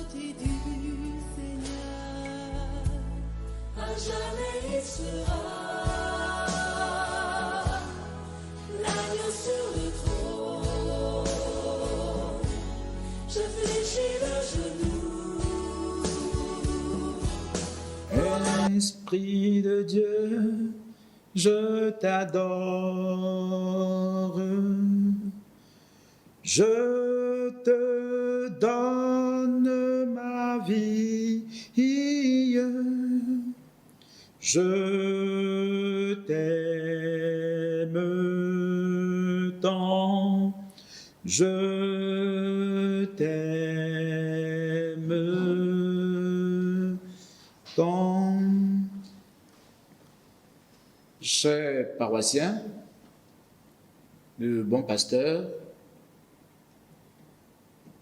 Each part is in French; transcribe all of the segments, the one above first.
côté du Seigneur. À jamais il sera l'agneau sur le trône. Je fléchis le genou. Esprit de Dieu, je t'adore. Je te donne ma vie. Je t'aime tant. Je t'aime tant. Chers paroissiens, le bon pasteur,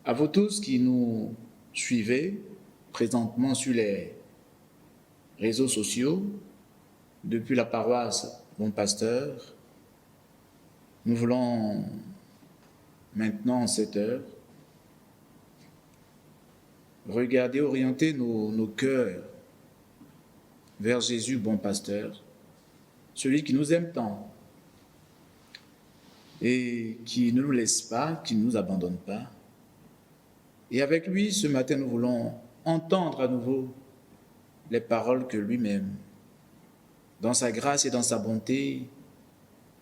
à vous tous qui nous suivez présentement sur les réseaux sociaux, depuis la paroisse Bon Pasteur, nous voulons maintenant, en cette heure, regarder, orienter nos cœurs vers Jésus, bon pasteur, celui qui nous aime tant et qui ne nous laisse pas, qui ne nous abandonne pas. Et avec lui, ce matin, nous voulons entendre à nouveau les paroles que lui-même, dans sa grâce et dans sa bonté,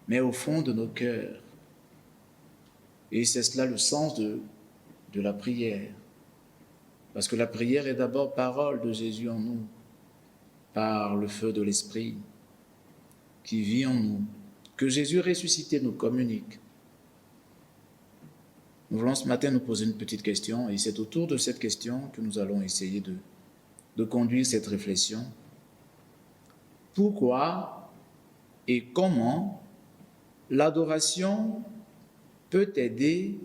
met au fond de nos cœurs. Et c'est cela le sens de la prière. Parce que la prière est d'abord parole de Jésus en nous, par le feu de l'Esprit qui vit en nous, que Jésus ressuscité nous communique. Nous voulons ce matin nous poser une petite question, et c'est autour de cette question que nous allons essayer de conduire cette réflexion. Pourquoi et comment l'adoration peut aider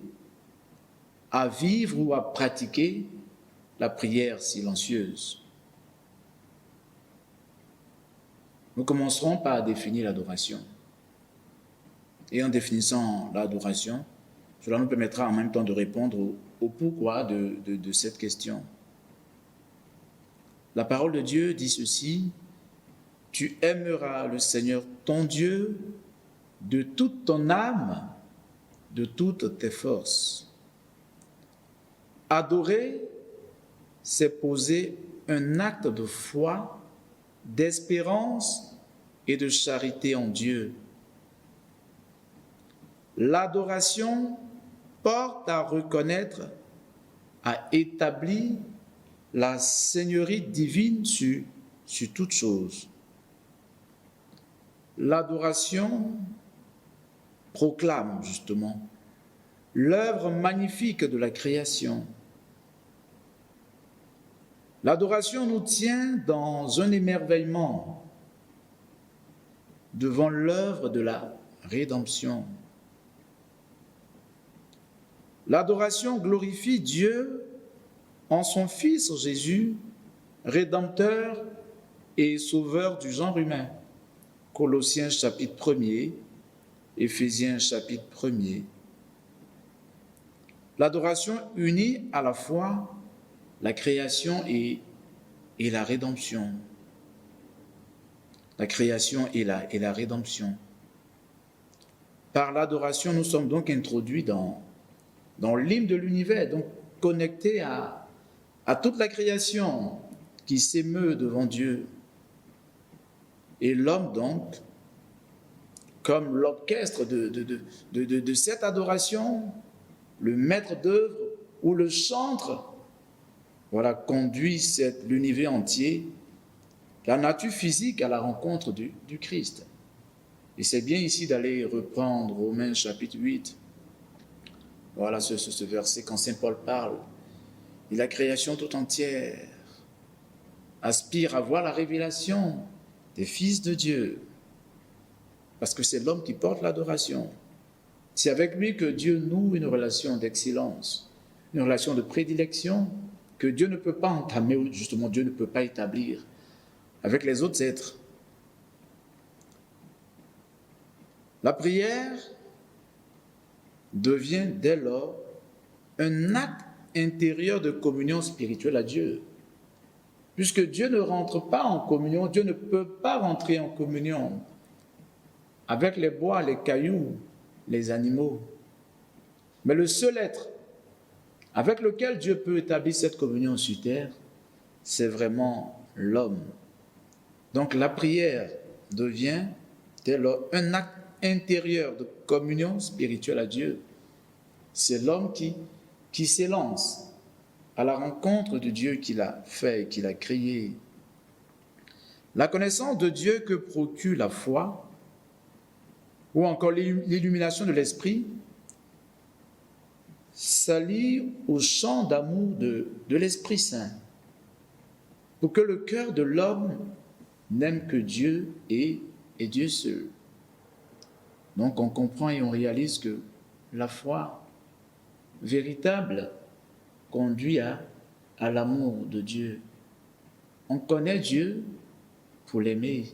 à vivre ou à pratiquer la prière silencieuse? Nous commencerons par définir l'adoration. Et en définissant l'adoration, cela nous permettra en même temps de répondre au pourquoi de cette question. La parole de Dieu dit ceci: « Tu aimeras le Seigneur ton Dieu de toute ton âme, de toutes tes forces. » Adorer, c'est poser un acte de foi, d'espérance et de charité en Dieu. L'adoration porte à reconnaître, à établir la seigneurie divine sur toute chose. L'adoration proclame justement l'œuvre magnifique de la création. L'adoration nous tient dans un émerveillement devant l'œuvre de la rédemption. L'adoration glorifie Dieu en son Fils Jésus, Rédempteur et Sauveur du genre humain. Colossiens chapitre 1er, Éphésiens chapitre 1er. L'adoration unit à la fois la création et la rédemption. La création et la rédemption. Par l'adoration, nous sommes donc introduits dans l'hymne de l'univers, donc connectés à toute la création qui s'émeut devant Dieu. Et l'homme donc, comme l'orchestre de cette adoration, le maître d'œuvre ou le chantre, voilà, conduit l'univers entier, la nature physique à la rencontre du Christ. Et c'est bien ici d'aller reprendre Romains chapitre 8. Voilà ce verset quand Saint Paul parle. Et la création tout entière aspire à voir la révélation des fils de Dieu. Parce que c'est l'homme qui porte l'adoration. C'est avec lui que Dieu noue une relation d'excellence, une relation de prédilection que Dieu ne peut pas entamer, ou justement Dieu ne peut pas établir avec les autres êtres. La prière devient dès lors un acte intérieure de communion spirituelle à Dieu. Puisque Dieu ne rentre pas en communion, Dieu ne peut pas rentrer en communion avec les bois, les cailloux, les animaux. Mais le seul être avec lequel Dieu peut établir cette communion sur terre, c'est vraiment l'homme. Donc la prière devient un acte intérieur de communion spirituelle à Dieu. C'est l'homme qui s'élance à la rencontre de Dieu qu'il a fait, qu'il a créé. La connaissance de Dieu que procure la foi, ou encore l'illumination de l'esprit, s'allie au chant d'amour de l'Esprit Saint, pour que le cœur de l'homme n'aime que Dieu et Dieu seul. Donc on comprend et on réalise que la foi véritable conduit à l'amour de Dieu. On connaît Dieu pour l'aimer.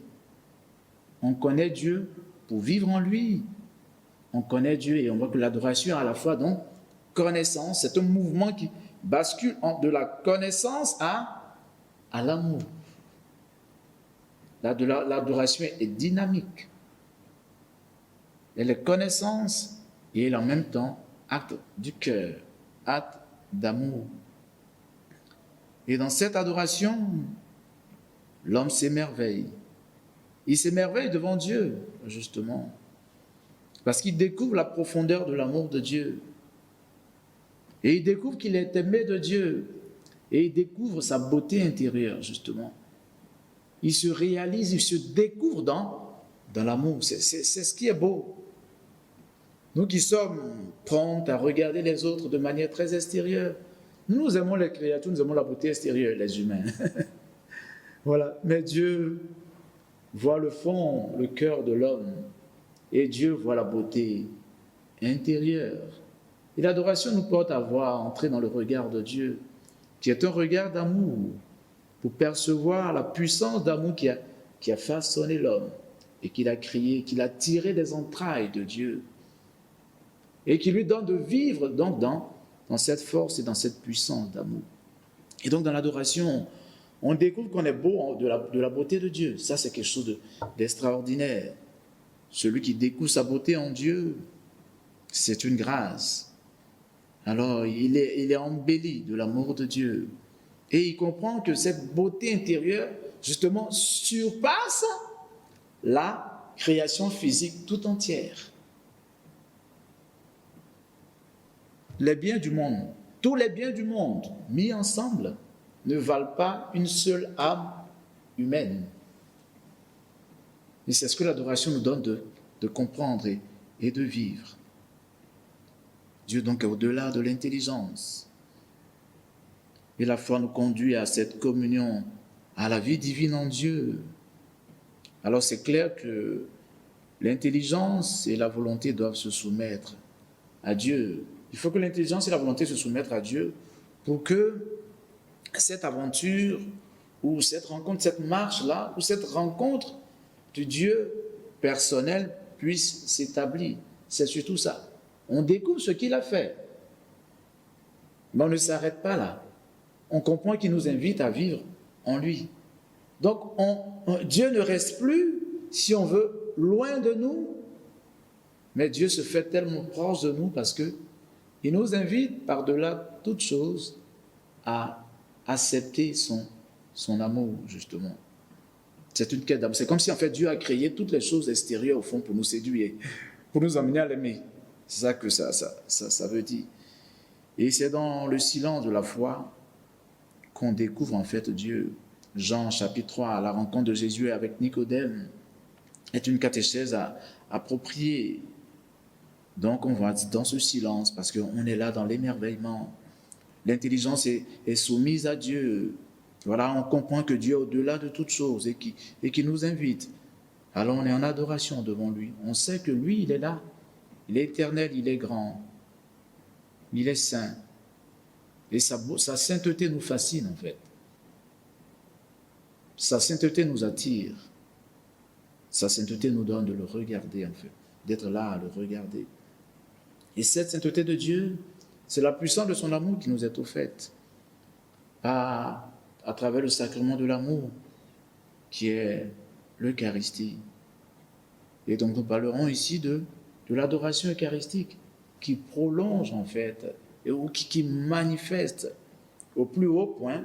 On connaît Dieu pour vivre en lui. On connaît Dieu et on voit que l'adoration à la fois donc connaissance, c'est un mouvement qui bascule de la connaissance à l'amour. L'adoration est dynamique. Elle est connaissance et elle est en même temps acte du cœur, acte d'amour. Et dans cette adoration, l'homme s'émerveille. Il s'émerveille devant Dieu, justement, parce qu'il découvre la profondeur de l'amour de Dieu. Et il découvre qu'il est aimé de Dieu. Et il découvre sa beauté intérieure, justement. Il se réalise, il se découvre dans l'amour. C'est ce qui est beau. Nous qui sommes prompts à regarder les autres de manière très extérieure, nous aimons les créatures, nous aimons la beauté extérieure, les humains. Voilà. Mais Dieu voit le fond, le cœur de l'homme. Et Dieu voit la beauté intérieure. Et l'adoration nous porte à entrer dans le regard de Dieu, qui est un regard d'amour, pour percevoir la puissance d'amour qui a façonné l'homme et qu'il a créé, qu'il a tiré des entrailles de Dieu et qui lui donne de vivre donc dans cette force et dans cette puissance d'amour. Et donc dans l'adoration, on découvre qu'on est beau de la beauté de Dieu. Ça, c'est quelque chose d'extraordinaire. Celui qui découvre sa beauté en Dieu, c'est une grâce. Alors, il est embelli de l'amour de Dieu. Et il comprend que cette beauté intérieure, justement, surpasse la création physique tout entière. Les biens du monde, tous les biens du monde mis ensemble ne valent pas une seule âme humaine. Et c'est ce que l'adoration nous donne de comprendre et de vivre. Dieu donc est au-delà de l'intelligence. Et la foi nous conduit à cette communion, à la vie divine en Dieu. Alors c'est clair que l'intelligence et la volonté doivent se soumettre à Dieu. Il faut que l'intelligence et la volonté se soumettent à Dieu pour que cette aventure ou cette rencontre, cette marche-là, ou cette rencontre de Dieu personnel puisse s'établir. C'est surtout ça. On découvre ce qu'il a fait. Mais on ne s'arrête pas là. On comprend qu'il nous invite à vivre en lui. Donc, Dieu ne reste plus, si on veut, loin de nous. Mais Dieu se fait tellement proche de nous parce qu'il nous invite, par-delà toute chose, à accepter son amour, justement. C'est une quête d'amour. C'est comme si, en fait, Dieu a créé toutes les choses extérieures, au fond, pour nous séduire, pour nous amener à l'aimer. C'est ça que ça veut dire. Et c'est dans le silence de la foi qu'on découvre en fait Dieu. Jean chapitre 3, la rencontre de Jésus avec Nicodème, est une catéchèse appropriée. Donc on va dans ce silence, parce qu'on est là dans l'émerveillement. L'intelligence est soumise à Dieu. Voilà, on comprend que Dieu est au-delà de toutes choses et qui nous invite. Alors on est en adoration devant lui. On sait que lui, il est là. Il est éternel, il est grand, il est saint. Et sa sainteté nous fascine en fait. Sa sainteté nous attire. Sa sainteté nous donne de le regarder en fait, d'être là à le regarder. Et cette sainteté de Dieu, C'est la puissance de son amour qui nous est offerte. Pas à travers le sacrement de l'amour, qui est l'Eucharistie. Et donc nous parlerons ici de l'adoration eucharistique, qui prolonge en fait, ou qui manifeste au plus haut point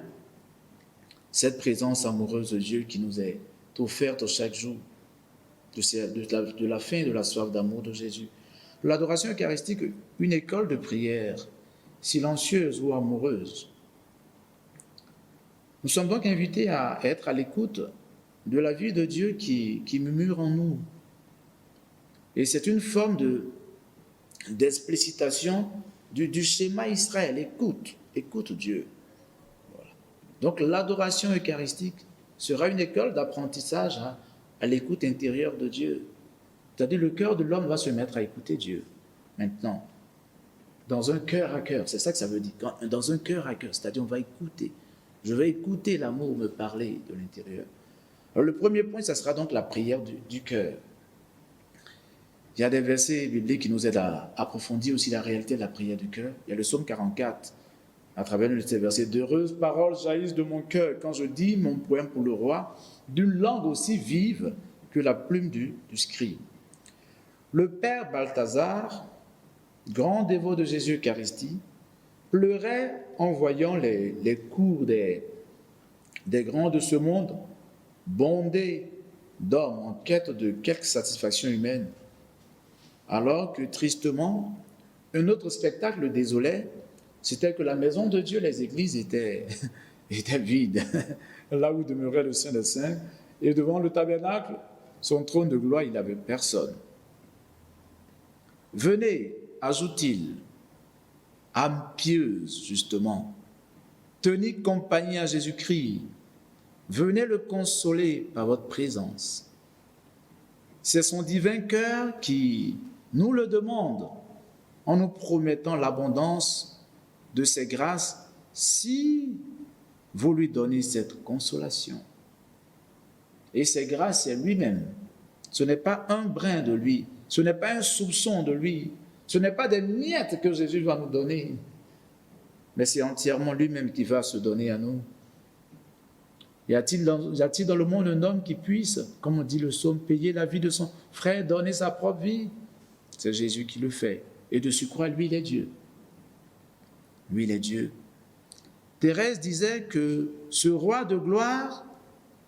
cette présence amoureuse de Dieu qui nous est offerte chaque jour, de la faim et de la soif d'amour de Jésus. L'adoration eucharistique, une école de prière, silencieuse ou amoureuse. Nous sommes donc invités à être à l'écoute de la vie de Dieu qui murmure en nous. Et c'est une forme d'explicitation du schéma Israël. Écoute Dieu. Voilà. Donc l'adoration eucharistique sera une école d'apprentissage à l'écoute intérieure de Dieu. C'est-à-dire le cœur de l'homme va se mettre à écouter Dieu maintenant. Dans un cœur à cœur, c'est ça que ça veut dire. Dans un cœur à cœur, c'est-à-dire on va écouter. Je vais écouter l'amour me parler de l'intérieur. Alors le premier point, ça sera donc la prière du cœur. Il y a des versets bibliques qui nous aident à approfondir aussi la réalité de la prière du cœur. Il y a le psaume 44, à travers de ces versets. D'heureuses paroles jaillissent de mon cœur quand je dis mon poème pour le roi, d'une langue aussi vive que la plume du scribe. Le père Balthazar, grand dévot de Jésus Eucharistie, pleurait en voyant les cours des grands de ce monde, bondés d'hommes en quête de quelque satisfaction humaine. Alors que tristement, un autre spectacle le désolait, c'était que la maison de Dieu, les églises étaient vides, là où demeurait le Saint des Saints, et devant le tabernacle, son trône de gloire, il n'avait personne. Venez, ajoute-t-il, âme pieuse, justement, tenez compagnie à Jésus-Christ, venez le consoler par votre présence. C'est son divin cœur qui nous le demande en nous promettant l'abondance de ses grâces si vous lui donnez cette consolation. Et ces grâces, c'est lui-même. Ce n'est pas un brin de lui, ce n'est pas un soupçon de lui, ce n'est pas des miettes que Jésus va nous donner, mais c'est entièrement lui-même qui va se donner à nous. Y a-t-il dans le monde un homme qui puisse, comme on dit le psaume, payer la vie de son frère, donner sa propre vie? C'est Jésus qui le fait. Et de surcroît, lui, il est Dieu. Lui, il est Dieu. Thérèse disait que ce roi de gloire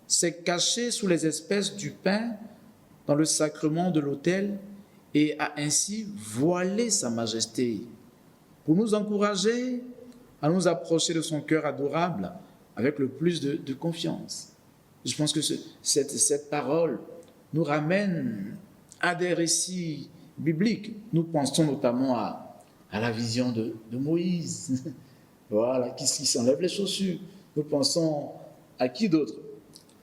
s'est caché sous les espèces du pain dans le sacrement de l'autel et a ainsi voilé sa majesté pour nous encourager à nous approcher de son cœur adorable avec le plus de confiance. Je pense que cette parole nous ramène à des récits bibliques. Nous pensons notamment à la vision de Moïse, voilà, qui s'enlève les chaussures. Nous pensons à qui d'autre?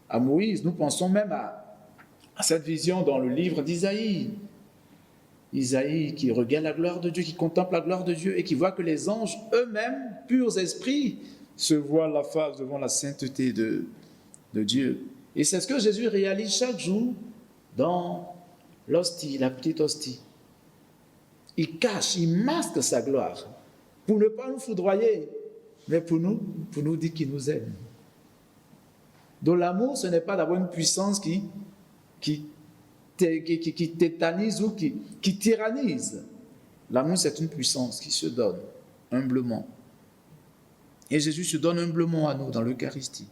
À Moïse. Nous pensons même à cette vision dans le livre d'Isaïe. Isaïe qui regarde la gloire de Dieu, qui contemple la gloire de Dieu et qui voit que les anges eux-mêmes, purs esprits, se voient la face devant la sainteté de Dieu. Et c'est ce que Jésus réalise chaque jour dans l'hostie, la petite hostie. Il cache, il masque sa gloire pour ne pas nous foudroyer, mais pour nous dire qu'il nous aime. Donc l'amour, ce n'est pas d'avoir une puissance qui tétanise ou qui tyrannise. L'amour, c'est une puissance qui se donne humblement. Et Jésus se donne humblement à nous dans l'Eucharistie.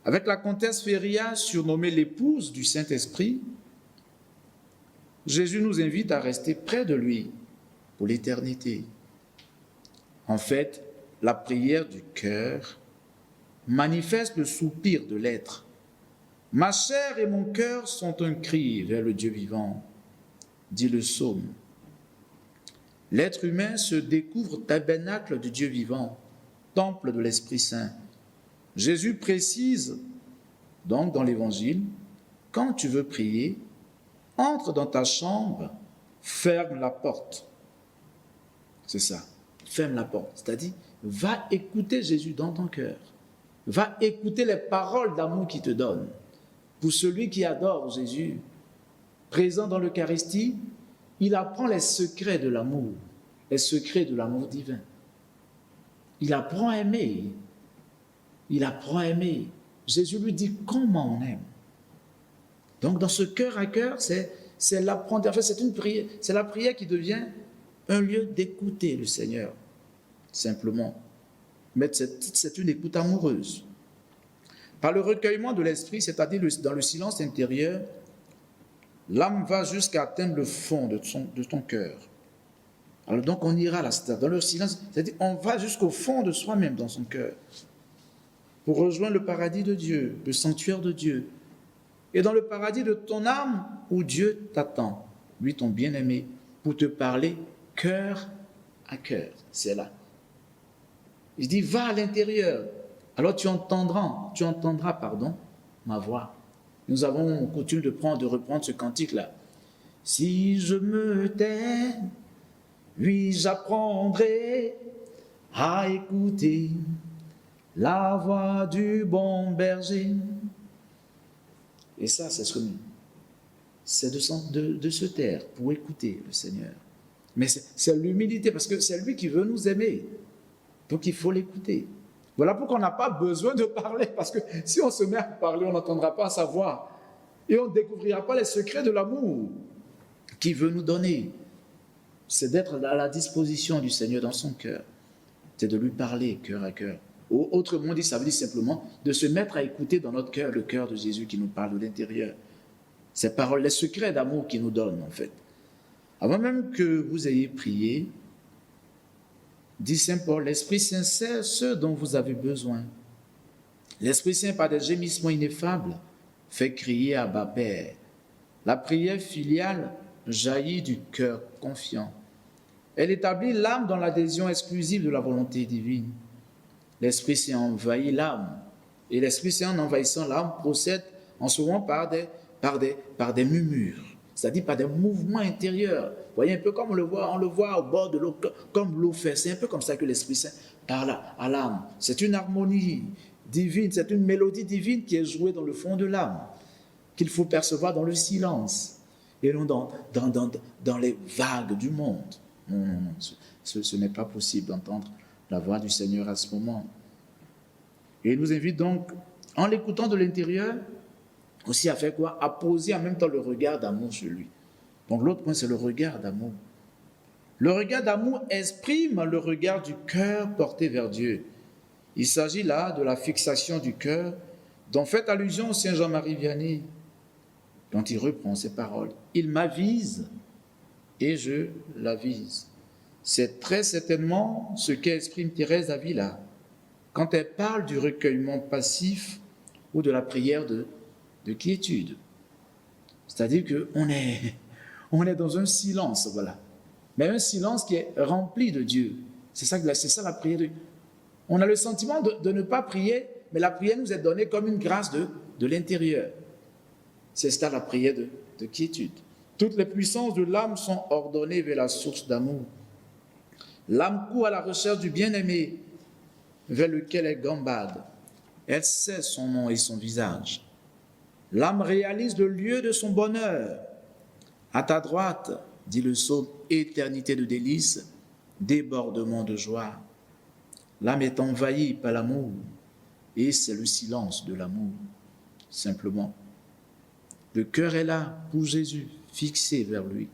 Avec la comtesse Féria, surnommée l'épouse du Saint-Esprit, Jésus nous invite à rester près de lui pour l'éternité. En fait, la prière du cœur manifeste le soupir de l'être. Ma chair et mon cœur sont un cri vers le Dieu vivant, dit le psaume. L'être humain se découvre tabernacle du Dieu vivant, temple de l'Esprit Saint. Jésus précise donc dans l'Évangile, quand tu veux prier, entre dans ta chambre, ferme la porte. C'est ça, ferme la porte. C'est-à-dire, va écouter Jésus dans ton cœur. Va écouter les paroles d'amour qu'il te donne. Pour celui qui adore Jésus, présent dans l'Eucharistie, il apprend les secrets de l'amour divin. Il apprend à aimer. Il apprend à aimer. Jésus lui dit comment on aime. Donc dans ce cœur à cœur, c'est l'apprentissage. En fait, c'est une prière. C'est la prière qui devient un lieu d'écouter le Seigneur. Simplement. Mais c'est une écoute amoureuse. Par le recueillement de l'esprit, c'est-à-dire dans le silence intérieur, l'âme va jusqu'à atteindre le fond de ton cœur. Alors donc on ira là, dans le silence, c'est-à-dire on va jusqu'au fond de soi-même dans son cœur pour rejoindre le paradis de Dieu, le sanctuaire de Dieu. Et dans le paradis de ton âme où Dieu t'attend, lui ton bien-aimé, pour te parler cœur à cœur. C'est là. Il dit va à l'intérieur. Alors tu entendras, ma voix. Nous avons coutume de reprendre ce cantique-là. Si je me tais, oui, j'apprendrai à écouter la voix du bon berger. Et ça, c'est de se taire pour écouter le Seigneur. Mais c'est l'humilité, parce que c'est lui qui veut nous aimer. Donc il faut l'écouter. Voilà pourquoi on n'a pas besoin de parler, parce que si on se met à parler, on n'entendra pas sa voix. Et on ne découvrira pas les secrets de l'amour qu'il veut nous donner. C'est d'être à la disposition du Seigneur dans son cœur. C'est de lui parler cœur à cœur. Autrement dit, ça veut dire simplement de se mettre à écouter dans notre cœur le cœur de Jésus qui nous parle de l'intérieur. Ces paroles, les secrets d'amour qu'il nous donne en fait. Avant même que vous ayez prié, dit Saint Paul, l'Esprit Saint sait ce dont vous avez besoin. L'Esprit Saint, par des gémissements ineffables, fait crier à Abba Père. La prière filiale jaillit du cœur confiant. Elle établit l'âme dans l'adhésion exclusive de la volonté divine. L'Esprit Saint envahit l'âme. Et l'Esprit Saint, en envahissant l'âme, procède en souvent par des murmures, c'est-à-dire par des mouvements intérieurs. Vous voyez, un peu comme on le voit au bord de l'eau, comme l'eau fait. C'est un peu comme ça que l'Esprit Saint parle à l'âme. C'est une harmonie divine, c'est une mélodie divine qui est jouée dans le fond de l'âme, qu'il faut percevoir dans le silence, et non dans les vagues du monde. Non, ce n'est pas possible d'entendre la voix du Seigneur à ce moment. Et il nous invite donc, en l'écoutant de l'intérieur, aussi à faire quoi? À poser en même temps le regard d'amour sur lui. Donc l'autre point, c'est le regard d'amour. Le regard d'amour exprime le regard du cœur porté vers Dieu. Il s'agit là de la fixation du cœur dont fait allusion Saint Jean-Marie Vianney, dont il reprend ces paroles. Il m'avise et je l'avise. C'est très certainement ce qu'exprime Thérèse d'Avila quand elle parle du recueillement passif ou de la prière de quiétude. C'est-à-dire qu'on est dans un silence, voilà. Mais un silence qui est rempli de Dieu. C'est ça la prière. On a le sentiment de ne pas prier, mais la prière nous est donnée comme une grâce de l'intérieur. C'est ça la prière de quiétude. Toutes les puissances de l'âme sont ordonnées vers la source d'amour. L'âme court à la recherche du bien-aimé, vers lequel elle gambade. Elle sait son nom et son visage. L'âme réalise le lieu de son bonheur. À ta droite, dit le psaume, éternité de délices, débordement de joie. L'âme est envahie par l'amour, et c'est le silence de l'amour, simplement. Le cœur est là pour Jésus, fixé vers lui.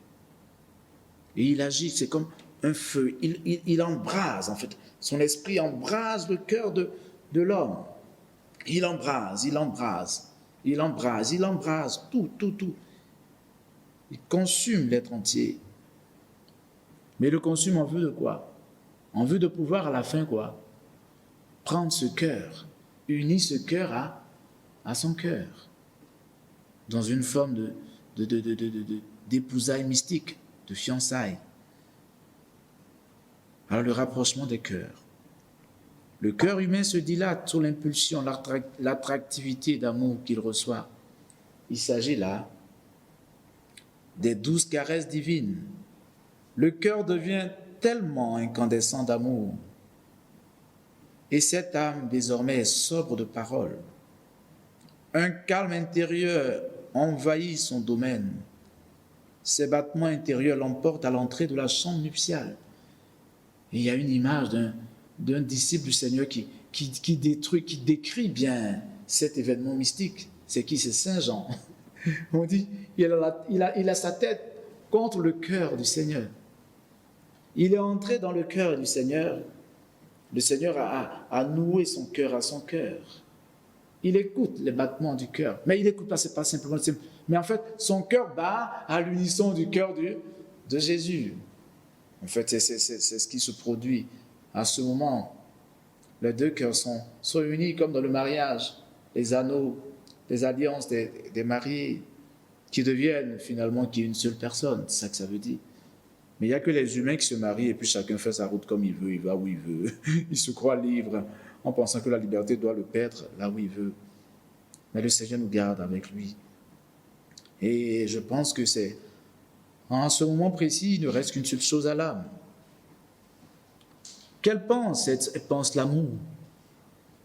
Et il agit, c'est comme un feu, il embrase en fait, son esprit embrase le cœur de l'homme. Il embrase, tout. Il consume l'être entier. Mais il le consume en vue de quoi? En vue de pouvoir à la fin quoi? Prendre ce cœur, unir ce cœur à son cœur, dans une forme d'épousailles mystique, de fiançailles. Alors le rapprochement des cœurs. Le cœur humain se dilate sous l'impulsion, l'attractivité d'amour qu'il reçoit. Il s'agit là des douces caresses divines. Le cœur devient tellement incandescent d'amour. Et cette âme désormais est sobre de parole. Un calme intérieur envahit son domaine. Ses battements intérieurs l'emportent à l'entrée de la chambre nuptiale. Et il y a une image d'un disciple du Seigneur qui décrit bien cet événement mystique. C'est qui? C'est Saint Jean. On dit, il a sa tête contre le cœur du Seigneur. Il est entré dans le cœur du Seigneur. Le Seigneur a noué son cœur à son cœur. Il écoute les battements du cœur. Mais il n'écoute pas, c'est pas simplement... Mais en fait, son cœur bat à l'unisson du cœur de Jésus. En fait, c'est ce qui se produit à ce moment. Les deux cœurs sont unis comme dans le mariage. Les anneaux, les alliances des mariés qui deviennent finalement une seule personne. C'est ça que ça veut dire. Mais il n'y a que les humains qui se marient et puis chacun fait sa route comme il veut, il va où il veut. Il se croit libre en pensant que la liberté doit le perdre là où il veut. Mais le Seigneur nous garde avec lui. Et je pense que c'est en ce moment précis, il ne reste qu'une seule chose à l'âme. Qu'elle pense? Elle pense l'amour.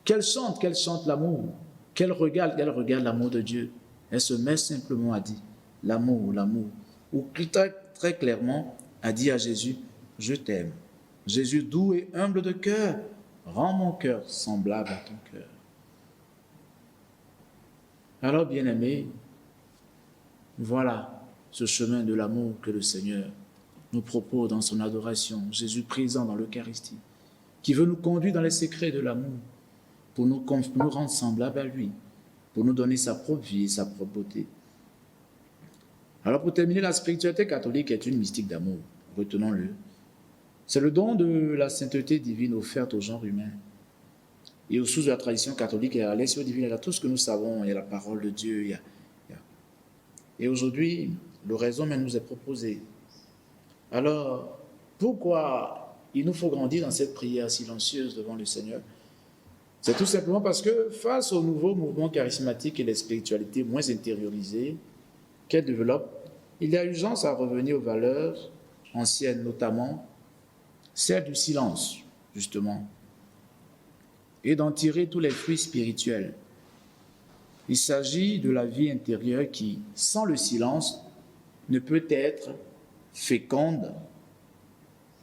Qu'elle chante l'amour. Qu'elle regarde l'amour de Dieu. Elle se met simplement à dire l'amour. Ou très, très clairement, a dit à Jésus, je t'aime. Jésus doux et humble de cœur, rends mon cœur semblable à ton cœur. Alors, bien-aimés, voilà ce chemin de l'amour que le Seigneur nous propose dans son adoration. Jésus présent dans l'Eucharistie, qui veut nous conduire dans les secrets de l'amour, pour nous rendre semblables à lui, pour nous donner sa propre vie et sa propre beauté. Alors pour terminer, la spiritualité catholique est une mystique d'amour, retenons-le. C'est le don de la sainteté divine offerte au genre humain. Et aux sources de la tradition catholique, il y a l'Essence divine, il y a tout ce que nous savons, il y a la parole de Dieu. Et aujourd'hui, l'oraison même nous est proposée. Alors, pourquoi il nous faut grandir dans cette prière silencieuse devant le Seigneur? C'est tout simplement parce que face au nouveau mouvement charismatique et les spiritualités moins intériorisées qu'elle développe, il y a urgence à revenir aux valeurs anciennes, notamment celle du silence, justement, et d'en tirer tous les fruits spirituels. Il s'agit de la vie intérieure qui, sans le silence, ne peut être féconde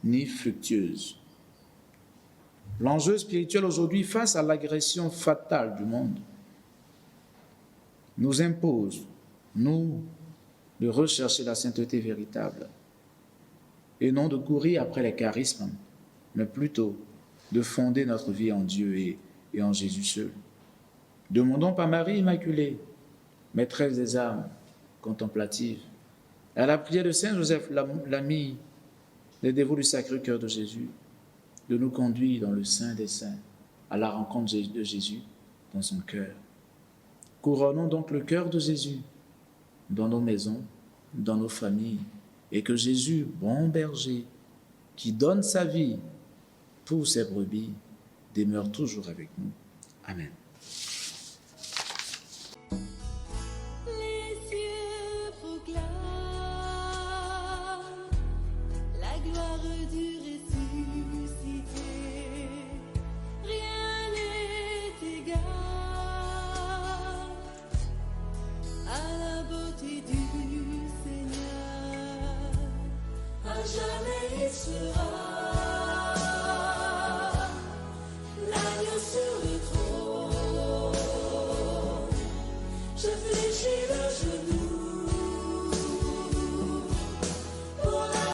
ni fructueuse. L'enjeu spirituel aujourd'hui, face à l'agression fatale du monde, nous impose, nous, de rechercher la sainteté véritable et non de courir après les charismes, mais plutôt de fonder notre vie en Dieu et en Jésus seul. Demandons par Marie Immaculée, maîtresse des âmes contemplatives, à la prière de Saint Joseph, l'ami des dévots du Sacré-Cœur de Jésus, de nous conduire dans le Saint des Saints, à la rencontre de Jésus dans son cœur. Couronnons donc le cœur de Jésus dans nos maisons, dans nos familles, et que Jésus, bon berger, qui donne sa vie pour ses brebis, demeure toujours avec nous. Amen. Les cieux proclament la gloire du ressuscité. Rien n'est égal à la beauté du Seigneur. À jamais il sera l'agneau sur le trône. Je fléchis le genou.